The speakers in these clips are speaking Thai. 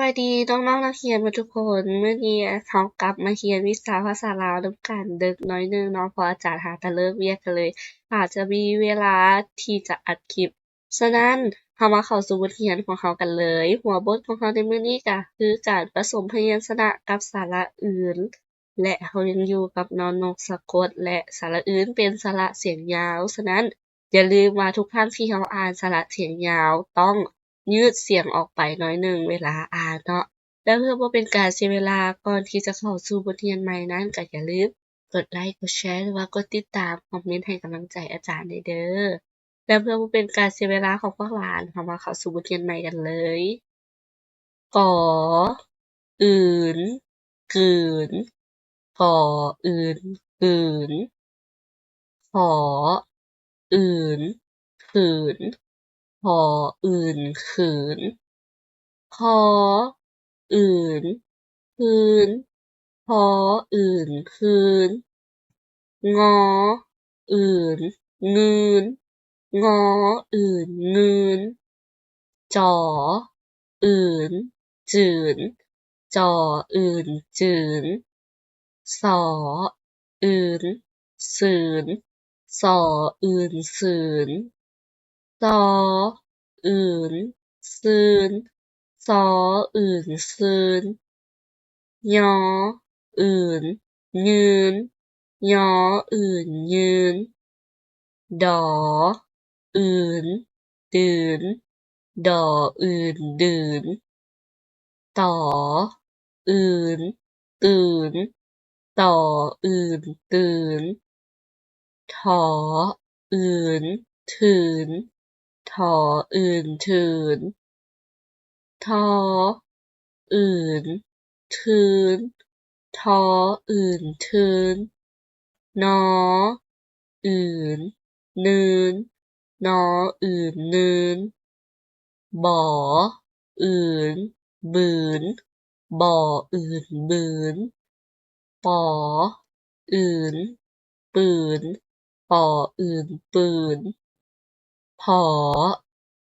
บายดีน้องๆนักเรียนทุกคนมื้อนี้เรากลับมาเรียนวิชาภาษาลาวนำกันดึกหน่อยหนึ่งเนาะเพราะอาจารย์หาแต่เลิกเวียกก็เลยอาจจะมีเวลาที่จะอัดคลิปฉะนั้นเรามาเข้าสู่บทเรียนของเรากันเลยหัวบทของเราในมื้อนี้ก็คือการผสมพยัญชนะกับสระอื่นและเรายังอยู่กับนอนนกสะกดและสระอื่นเป็นสระเสียงยาวฉะนั้นอย่าลืมว่าทุกครั้งที่เราอ่านสระเสียงยาวต้องยืดเสียงออกไปหน่อยหนึ่งเวลาอ่านเนาะและเพื่อบ่เป็นการเสียเวลาก่อนที่จะเข้าสู่บทเรียนใหม่นั้นก็อย่าลืมกดไลค์กดแชร์หรือว่ากดติดตามคอมเมนต์ให้กำลังใจอาจารย์เด้อและเพื่อบ่เป็นการเสียเวลาของพวกหลานเรามาเข้าสู่บทเรียนใหม่กันเลยกออื่นกืนขออื่นกืนขออื่นขืนขออื่นขืนขออื่นคืนขออื่นคืนงออื่นงืนงออื่นงืนจออื่นจืนจออื่นจืนสออื่นสืนสออื่นสืนซออื่นซืนซออื่นซืนยออื่นยืนยออื่นยืนดออื่นดื่นดออื่นดื่นต่ออื่นตื่นต่ออื่นตื่นถออื่นถืนถออื่นถืนทออื่นทืนทออื่นทืนนออื่นนืนนออื่นนืนบ่ออื่นบืนบ่ออื่นบืนปออื่นปืนปออื่นปืนผอ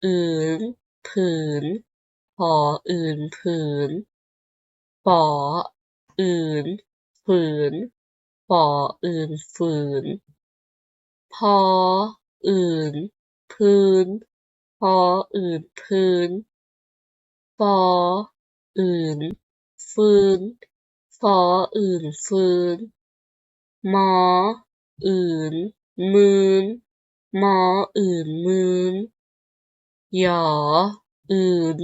อื่นผืนผออื่นผืนฝออื่นฝืนฝออื่นฝืนพออื่นพื้นพออื่นพื้นฟออื่นฟืนฟออื่นฟืนมออื่นมืนมออื่นมืนหยออื่น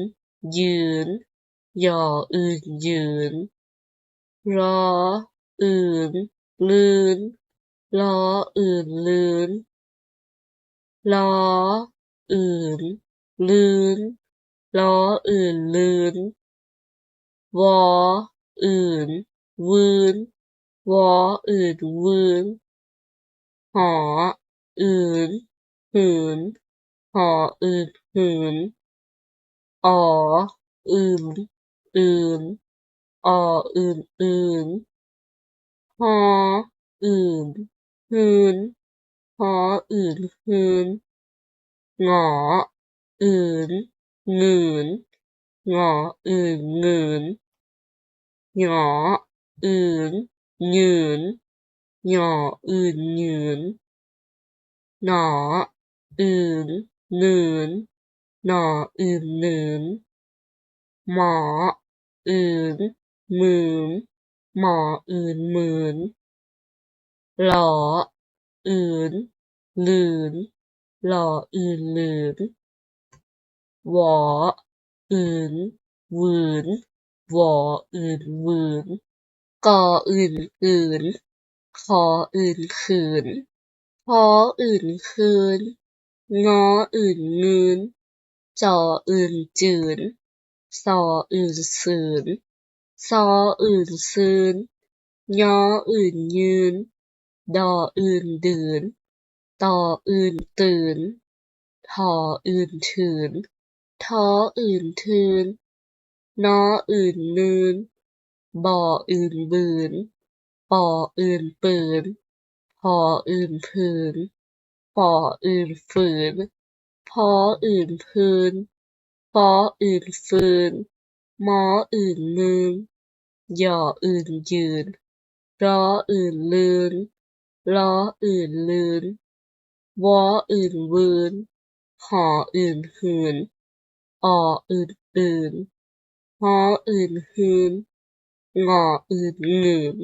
ยืนหยออื่นยืนรออื่นลื่นรออื่นลื่นลออื่นลื่นลออื่นลื่นวออื่นวืนวออื่นวืนหออื่นหืนหออื่นหืนออื่นอื่นออื่นอื่นหออื่นหืนหออื่นหืนหงออื่นหงืนหงออื่นหงืนหยออื่นหยืนหยออื่นหยืนหนออื่นหนืนหนออื่นหนืนหมออื่นหมื่นหมออื่นหมื่นหลออื่นลื่นหล่ออื่นลื่นหวออื่นหวืนหวออื่นหวืนกออื่นกืนคออื่นขืนพออื่นคืนงออื่นงืนจออื่นจืนซออื่นสืนซออื่นซืนยออื่นยืนดออื่นดื่นต่ออื่นตื่นทออื่นถืนทออื่นทืนนออื่นนืนบ่ออื่นบืนปออื่นปืนพออื่นผืนปออื่นฝืนพออื่นพื้นพออื่นฟืน มออื่นมืนหย่ออื่นยืนรออื่นลืนล้ออื่นลืนวออื่นวืนหออื่นหืนอออื่นอื่นฮออื่นฮืนงออื่นงืน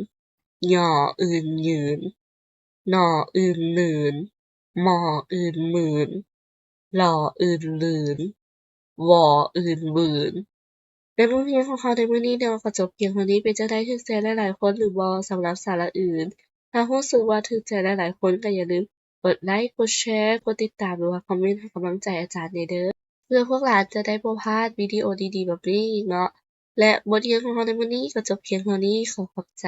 หย่ออื่นยืนหนออื่นหนืนมออื่นหมื่นหล่ออื่นลืนวออื่นวืนในบทเรียนของเราในมื้อนี้เนาะก็จบเพียงเท่านี้เป็นจั่งใดถูกใจหลายๆคนหรือบ่สำหรับสาระอื่นถ้ารู้สึกว่าถูกใจหลายๆคนก็อย่าลืมกดไลค์กดแชร์กดติดตามหรือว่าคอมเมนต์ให้กำลังใจอาจารย์แหน่เด้อเพื่อพวกหลานจะได้บ่พลาดวิดีโอดีๆแบบนี้อีกเนาะและบทเรียนของเราในมื้อนี้ก็จบเพียงเท่านี้ขอขอบใจ